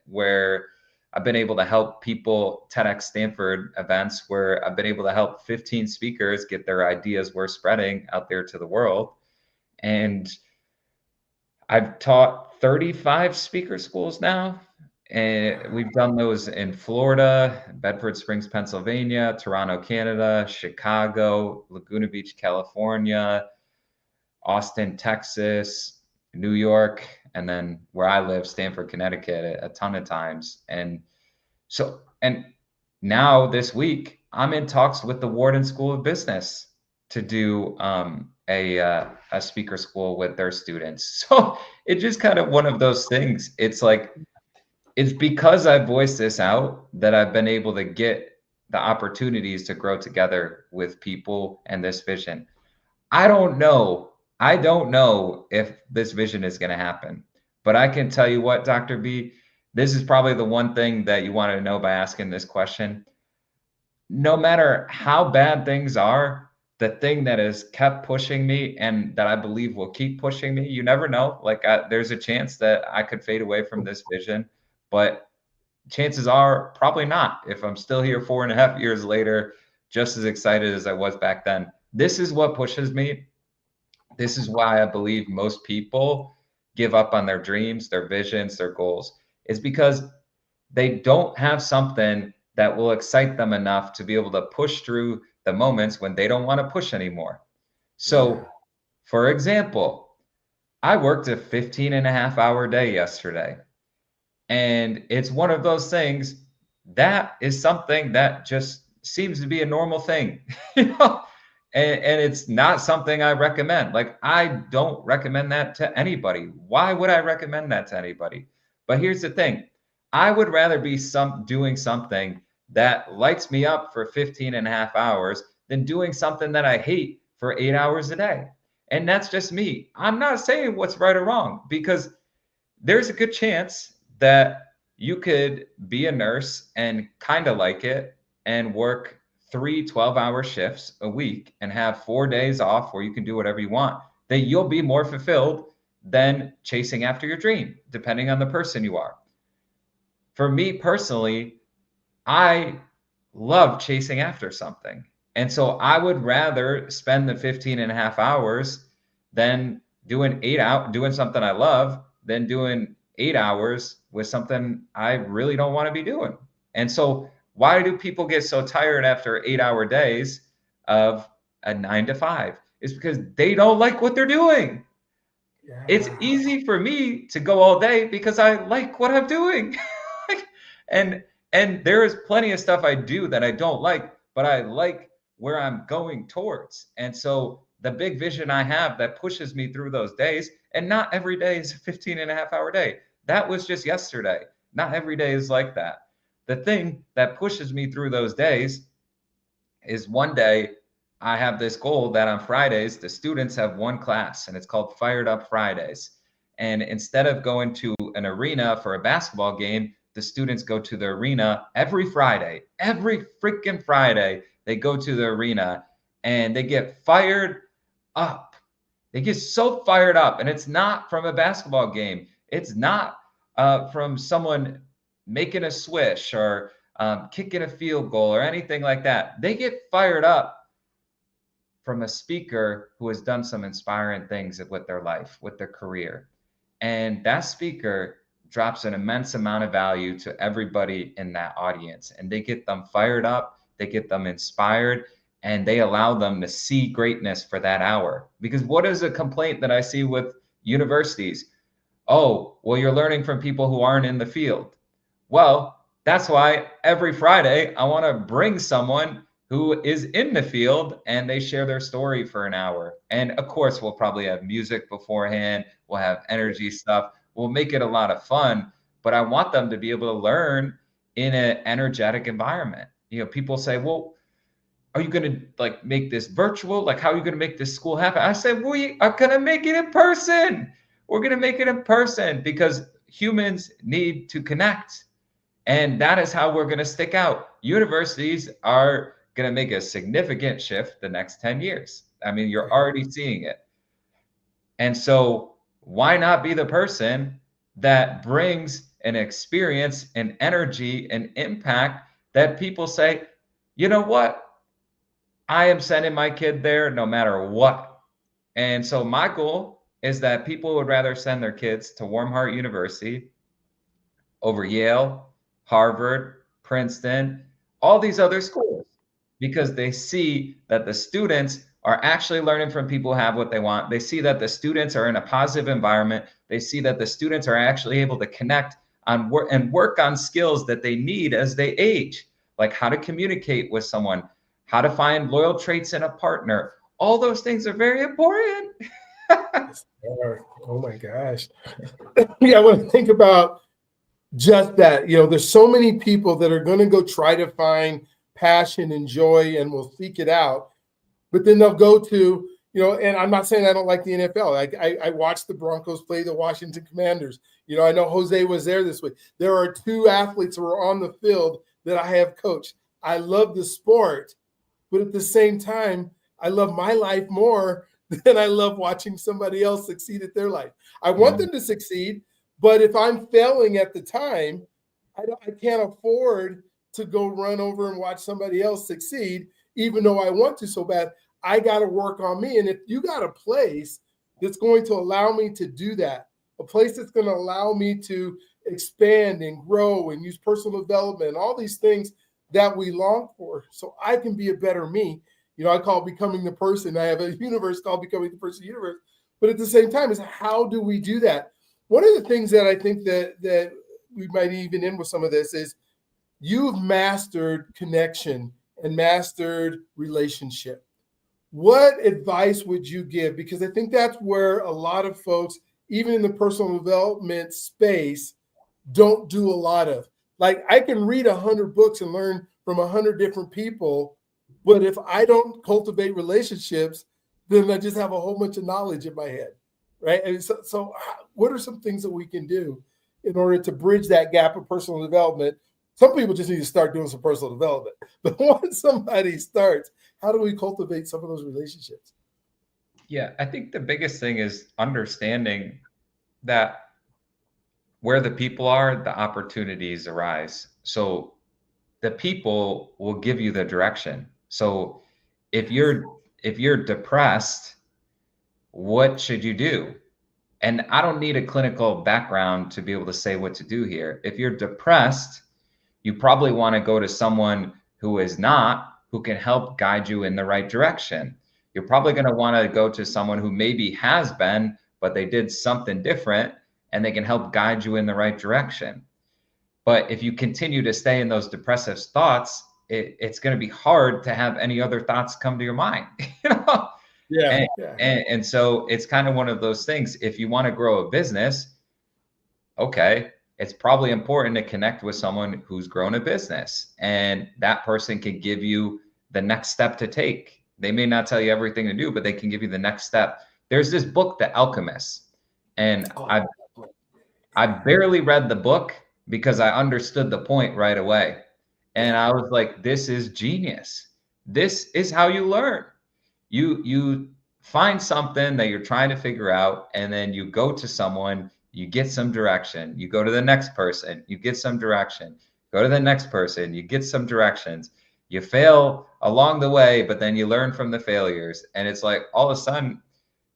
B: where I've been able to help people, TEDx Stanford events, where I've been able to help 15 speakers get their ideas worth spreading out there to the world. And I've taught 35 speaker schools now. And we've done those in Florida, Bedford Springs, Pennsylvania, Toronto, Canada, Chicago, Laguna Beach, California, Austin, Texas, New York, and then where I live, Stamford, Connecticut, a ton of times. And now this week, I'm in talks with the Wharton School of Business to do a speaker school with their students. So it's just kind of one of those things. It's like, it's because I voiced this out that I've been able to get the opportunities to grow together with people and this vision. I don't know if this vision is going to happen, but I can tell you what, Dr. B, this is probably the one thing that you wanted to know by asking this question. No matter how bad things are, the thing that has kept pushing me and that I believe will keep pushing me, you never know. Like there's a chance that I could fade away from this vision, but chances are probably not. If I'm still here 4.5 years later, just as excited as I was back then. This is what pushes me. This is why I believe most people give up on their dreams, their visions, their goals, is because they don't have something that will excite them enough to be able to push through the moments when they don't want to push anymore. So, for example, I worked a 15.5-hour day yesterday. And it's one of those things that is something that just seems to be a normal thing, you know, and it's not something I recommend. Like, I don't recommend that to anybody. Why would I recommend that to anybody? But here's the thing. I would rather be doing something that lights me up for 15.5 hours than doing something that I hate for 8 hours a day. And that's just me. I'm not saying what's right or wrong, because there's a good chance that you could be a nurse and kind of like it and work 3 12-hour shifts a week and have 4 days off where you can do whatever you want, that you'll be more fulfilled than chasing after your dream, depending on the person you are. For me personally, I love chasing after something. And so I would rather spend the 15.5 hours than doing something I love than doing 8 hours with something I really don't want to be doing. And so why do people get so tired after 8-hour days of a 9 to 5? It's because they don't like what they're doing. Yeah. It's easy for me to go all day because I like what I'm doing. and there is plenty of stuff I do that I don't like, but I like where I'm going towards. And so the big vision I have that pushes me through those days, and not every day is a 15.5-hour day. That was just yesterday. Not every day is like that. The thing that pushes me through those days is one day I have this goal that on Fridays, the students have one class, and it's called Fired Up Fridays. And instead of going to an arena for a basketball game, the students go to the arena every Friday. Every freaking Friday, they go to the arena and they get fired up. They get so fired up, and it's not from a basketball game. It's not from someone making a swish or kicking a field goal or anything like that. They get fired up from a speaker who has done some inspiring things with their life, with their career. And that speaker drops an immense amount of value to everybody in that audience. And they get them fired up, they get them inspired, and they allow them to see greatness for that hour. Because what is a complaint that I see with universities? Oh, well, you're learning from people who aren't in the field. Well, that's why every Friday I want to bring someone who is in the field and they share their story for an hour. And of course, we'll probably have music beforehand, we'll have energy stuff, we'll make it a lot of fun, but I want them to be able to learn in an energetic environment. You know, people say, well, are you going to like make this virtual? Like, how are you going to make this school happen? I said, we are going to make it in person. We're going to make it in person because humans need to connect. And that is how we're going to stick out. Universities are going to make a significant shift the next 10 years. I mean, you're already seeing it. And so why not be the person that brings an experience and energy and impact that people say, you know what? I am sending my kid there no matter what. And so my goal is that people would rather send their kids to Warm Heart University over Yale, Harvard, Princeton, all these other schools, because they see that the students are actually learning from people who have what they want. They see that the students are in a positive environment. They see that the students are actually able to connect on work and work on skills that they need as they age, like how to communicate with someone, how to find loyal traits in a partner. All those things are very important.
A: Oh my gosh. Yeah, I want to think about just that. You know, there's so many people that are going to go try to find passion and joy and will seek it out, but then they'll go to, you know, and I'm not saying I don't like the NFL. I watched the Broncos play the Washington Commanders. You know, I know Jose was there this week. There are two athletes who are on the field that I have coached. I love the sport, but at the same time, I love my life more than I love watching somebody else succeed at their life. I want them to succeed, but if I'm failing at the time, I can't afford to go run over and watch somebody else succeed, even though I want to so bad. I got to work on me. And if you got a place that's going to allow me to do that, a place that's going to allow me to expand and grow and use personal development, all these things that we long for, so I can be a better me. You know, I call it becoming the person. I have a universe called Becoming the Person Universe. But at the same time, is how do we do that? One of the things that I think that we might even end with some of this is you've mastered connection and mastered relationship. What advice would you give? Because I think that's where a lot of folks, even in the personal development space, don't do a lot of. Like, I can read 100 books and learn from 100 different people, but if I don't cultivate relationships, then I just have a whole bunch of knowledge in my head, right? And so what are some things that we can do in order to bridge that gap of personal development? Some people just need to start doing some personal development, but once somebody starts, how do we cultivate some of those relationships?
B: Yeah, I think the biggest thing is understanding that where the people are, the opportunities arise. So the people will give you the direction. So if you're depressed, what should you do? And I don't need a clinical background to be able to say what to do here. If you're depressed, you probably want to go to someone who is not, who can help guide you in the right direction. You're probably going to want to go to someone who maybe has been, but they did something different and they can help guide you in the right direction. But if you continue to stay in those depressive thoughts, it's going to be hard to have any other thoughts come to your mind. You know?
A: Yeah.
B: And so it's kind of one of those things. If you want to grow a business, okay, it's probably important to connect with someone who's grown a business, and that person can give you the next step to take. They may not tell you everything to do, but they can give you the next step. There's this book, The Alchemist, and I barely read the book because I understood the point right away. And I was like, this is genius. This is how you learn. You find something that you're trying to figure out, and then you go to someone, you get some direction. You go to the next person, you get some direction. Go to the next person, you get some directions. You fail along the way, but then you learn from the failures. And it's like all of a sudden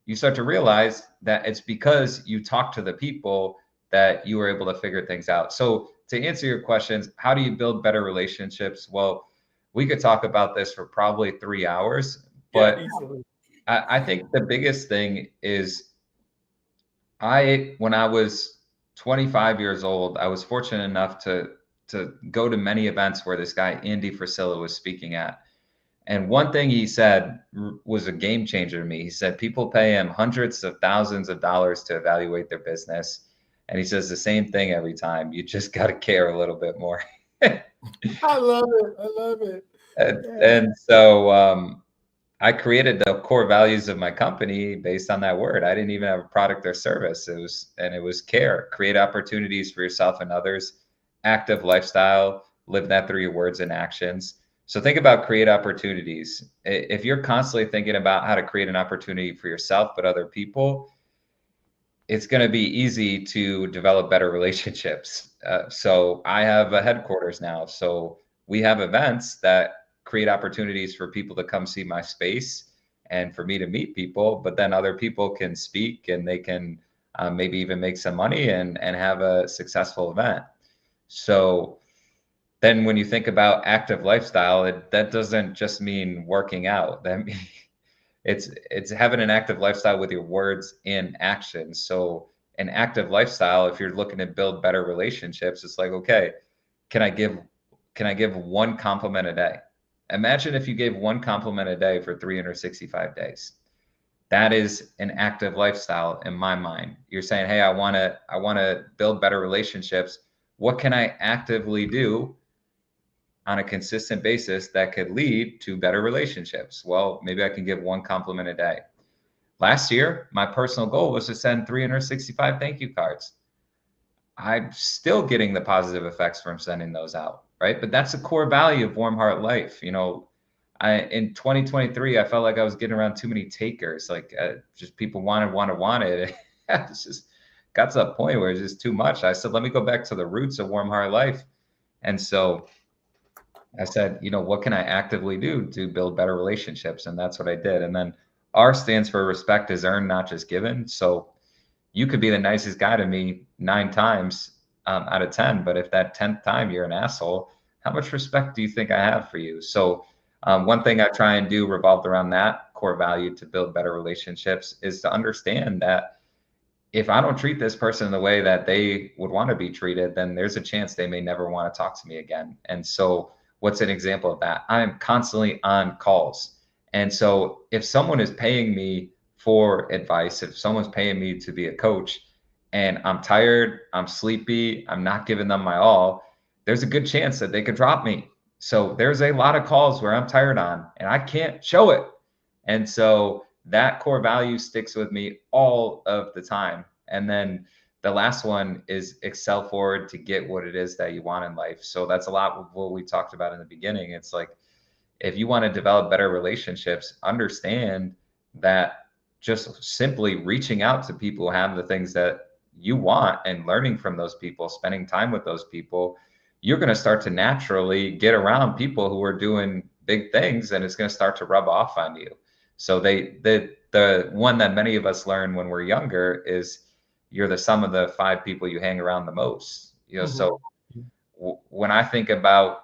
B: you start to realize that it's because you talk to the people that you were able to figure things out. So to answer your questions, how do you build better relationships? Well, we could talk about this for probably 3 hours,
A: Yeah,
B: but
A: easily.
B: I think the biggest thing is when I was 25 years old, I was fortunate enough to go to many events where this guy Andy Frisella was speaking at. And one thing he said was a game changer to me. He said people pay him hundreds of thousands of dollars to evaluate their business. And he says the same thing every time. You just got to care a little bit more.
A: I love it. I love it.
B: and,
A: Yeah.
B: and so I created the core values of my company based on that word. I didn't even have a product or service. It was care, create opportunities for yourself and others, active lifestyle, live that through your words and actions. So think about create opportunities. If you're constantly thinking about how to create an opportunity for yourself, but other people, it's going to be easy to develop better relationships. So I have a headquarters now. So we have events that create opportunities for people to come see my space and for me to meet people, but then other people can speak and they can maybe even make some money and have a successful event. So then when you think about active lifestyle, that doesn't just mean working out. That means it's having an active lifestyle with your words and actions. So an active lifestyle, if you're looking to build better relationships, it's like, okay, can I give one compliment a day? Imagine if you gave one compliment a day for 365 days. That is an active lifestyle in my mind. You're saying, hey, I want to build better relationships. What can I actively do on a consistent basis that could lead to better relationships? Well, maybe I can give one compliment a day. Last year, my personal goal was to send 365 thank you cards. I'm still getting the positive effects from sending those out, right? But that's a core value of Warm Heart Life. In 2023, I felt like I was getting around too many takers, like just people wanted. It's just got to a point where it's just too much. I said, let me go back to the roots of Warm Heart Life. And so I said, what can I actively do to build better relationships? And that's what I did. And then R stands for respect is earned, not just given. So you could be the nicest guy to me 9 times out of 10, but if that 10th time you're an asshole, how much respect do you think I have for you? So one thing I try and do revolved around that core value to build better relationships is to understand that if I don't treat this person in the way that they would want to be treated, then there's a chance they may never want to talk to me again. And so what's an example of that? I'm constantly on calls. And so if someone is paying me for advice, if someone's paying me to be a coach and I'm tired, I'm sleepy, I'm not giving them my all, there's a good chance that they could drop me. So there's a lot of calls where I'm tired on and I can't show it. And so that core value sticks with me all of the time. And then the last one is excel forward to get what it is that you want in life. So that's a lot of what we talked about in the beginning. It's like, if you want to develop better relationships, understand that just simply reaching out to people who have the things that you want and learning from those people, spending time with those people, you're going to start to naturally get around people who are doing big things and it's going to start to rub off on you. So the one that many of us learn when we're younger is you're the sum of the 5 people you hang around the most. So when I think about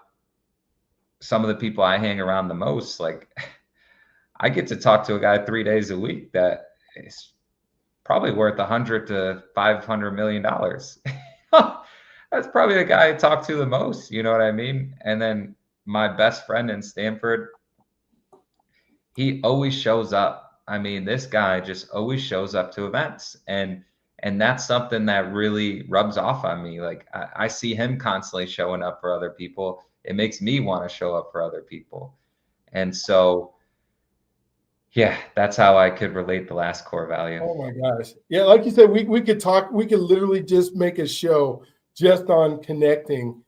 B: some of the people I hang around the most, like I get to talk to a guy 3 days a week that is probably worth $100 to $500 million. That's probably the guy I talk to the most. You know what I mean? And then my best friend in Stanford, he always shows up. I mean, this guy just always shows up to events, and that's something that really rubs off on me. Like I see him constantly showing up for other people. It makes me want to show up for other people. And so, yeah, that's how I could relate the last core value.
A: Oh my gosh. Yeah, like you said, we could talk, we could literally just make a show just on connecting.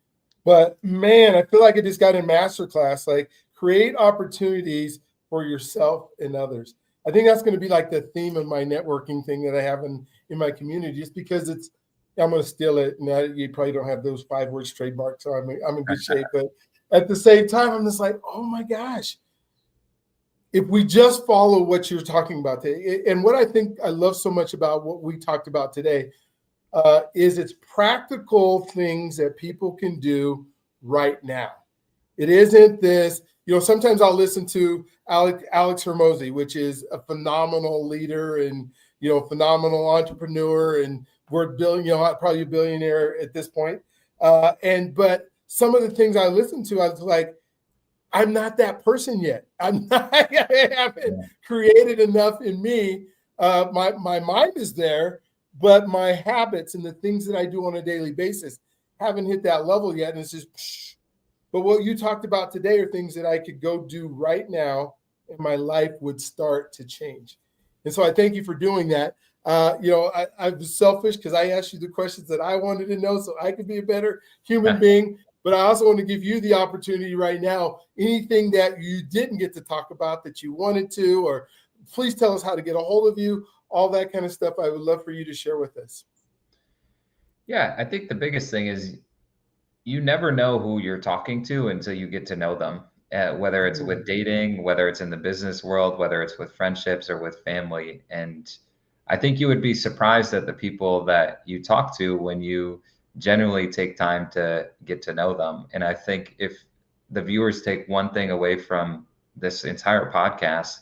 A: But man, I feel like I just got in masterclass, like create opportunities for yourself and others. I think that's going to be like the theme of my networking thing that I have in my community, just because I'm going to steal it. Now you probably don't have those 5 words trademarked, so I'm in good shape. But at the same time, I'm just like, oh my gosh, if we just follow what you're talking about today, and what I think I love so much about what we talked about today, is it's practical things that people can do right now. It isn't this, sometimes I'll listen to Alex Hermosi, which is a phenomenal leader and, phenomenal entrepreneur, and worth probably a billionaire at this point. But some of the things I listened to, I was like, I'm not that person yet. I haven't created enough in me. My mind is there, but my habits and the things that I do on a daily basis haven't hit that level yet. And it's just, but what you talked about today are things that I could go do right now, and my life would start to change. And so I thank you for doing that. I was selfish because I asked you the questions that I wanted to know so I could be a better human being. But I also want to give you the opportunity right now, anything that you didn't get to talk about that you wanted to, or please tell us how to get a hold of you, all that kind of stuff. I would love for you to share with us.
B: Yeah, I think the biggest thing is you never know who you're talking to until you get to know them, whether it's with dating, whether it's in the business world, whether it's with friendships or with family. And I think you would be surprised at the people that you talk to when you genuinely take time to get to know them. And I think if the viewers take one thing away from this entire podcast,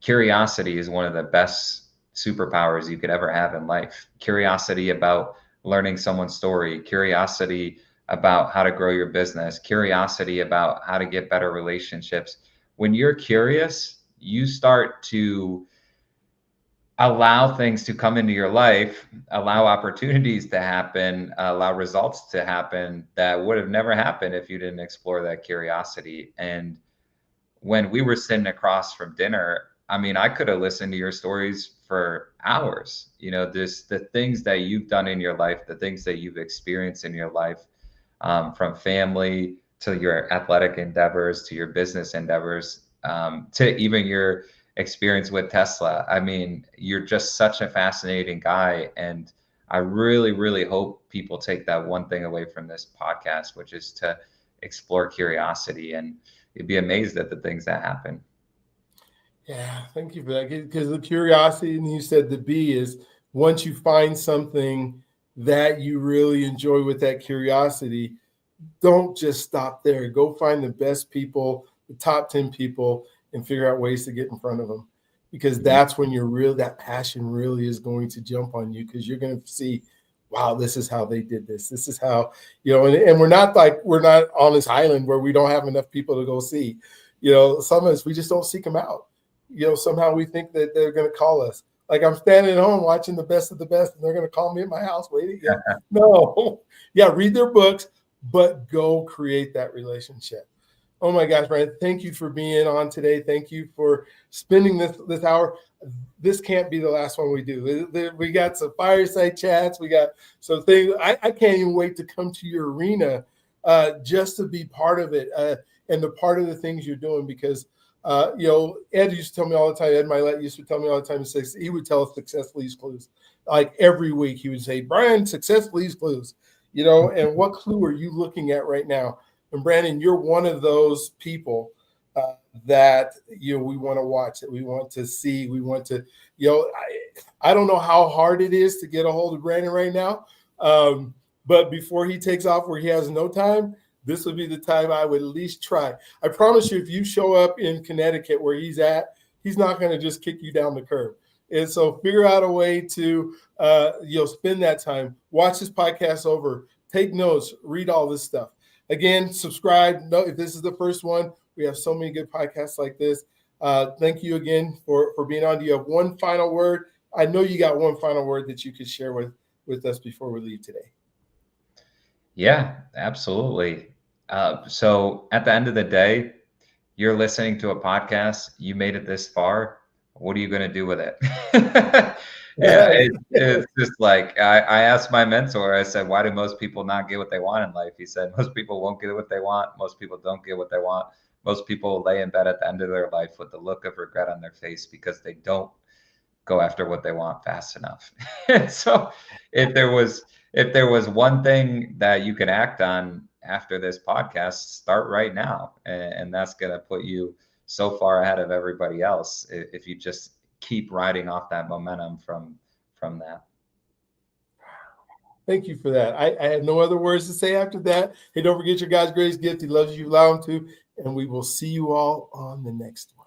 B: curiosity is one of the best superpowers you could ever have in life. Curiosity about learning someone's story, curiosity about how to grow your business, curiosity about how to get better relationships. When you're curious, you start to allow things to come into your life, allow opportunities to happen, allow results to happen that would have never happened if you didn't explore that curiosity. And when we were sitting across from dinner, I mean, I could have listened to your stories for hours. The things that you've done in your life, the things that you've experienced in your life, from family to your athletic endeavors, to your business endeavors, to even your experience with Tesla. I mean, you're just such a fascinating guy. And I really, really hope people take that one thing away from this podcast, which is to explore curiosity, and you'd be amazed at the things that happen.
A: Yeah, thank you for that. Because the curiosity, and you said the B is, once you find something that you really enjoy with that curiosity, don't just stop there. Go find the best people, the top 10 people, and figure out ways to get in front of them. Because that's when that passion really is going to jump on you, because you're going to see, wow, this is how they did this. This is how, and we're not on this island where we don't have enough people to go see. Some of us, we just don't seek them out. Somehow we think that they're going to call us. Like, I'm standing at home watching the best of the best, and they're going to call me at my house waiting. Yeah. No. Yeah, read their books, but go create that relationship. Oh my gosh, Brandon, thank you for being on today. Thank you for spending this hour. This can't be the last one we do. We got some fireside chats. We got some things. I can't even wait to come to your arena just to be part of it, and the part of the things you're doing, because Ed used to tell me all the time, Ed Milet used to tell me all the time, he would tell us success leaves clues. Like every week he would say, Brian, success leaves clues, and what clue are you looking at right now? And Brandon, you're one of those people that, we want to watch, that we want to see. We want to, I don't know how hard it is to get a hold of Brandon right now. But before he takes off where he has no time, this would be the time I would at least try. I promise you, if you show up in Connecticut where he's at, he's not going to just kick you down the curb. And so figure out a way to, spend that time, watch this podcast over, take notes, read all this stuff. Again, subscribe. No, if this is the first one, we have so many good podcasts like this. Thank you again for being on. Do you have one final word? I know you got one final word that you could share with us before we leave today.
B: Yeah, absolutely. So at the end of the day, you're listening to a podcast, you made it this far. What are you going to do with it? Yeah, it's just like I asked my mentor, I said, why do most people not get what they want in life? He said, most people won't get what they want. Most people don't get what they want. Most people lay in bed at the end of their life with the look of regret on their face because they don't go after what they want fast enough. And so if there was one thing that you can act on after this podcast, start right now. And that's going to put you so far ahead of everybody else if you just keep riding off that momentum from that.
A: Thank you for that. I have no other words to say after that. Hey, don't forget your God's greatest gift. He loves you, allow him to. And we will see you all on the next one.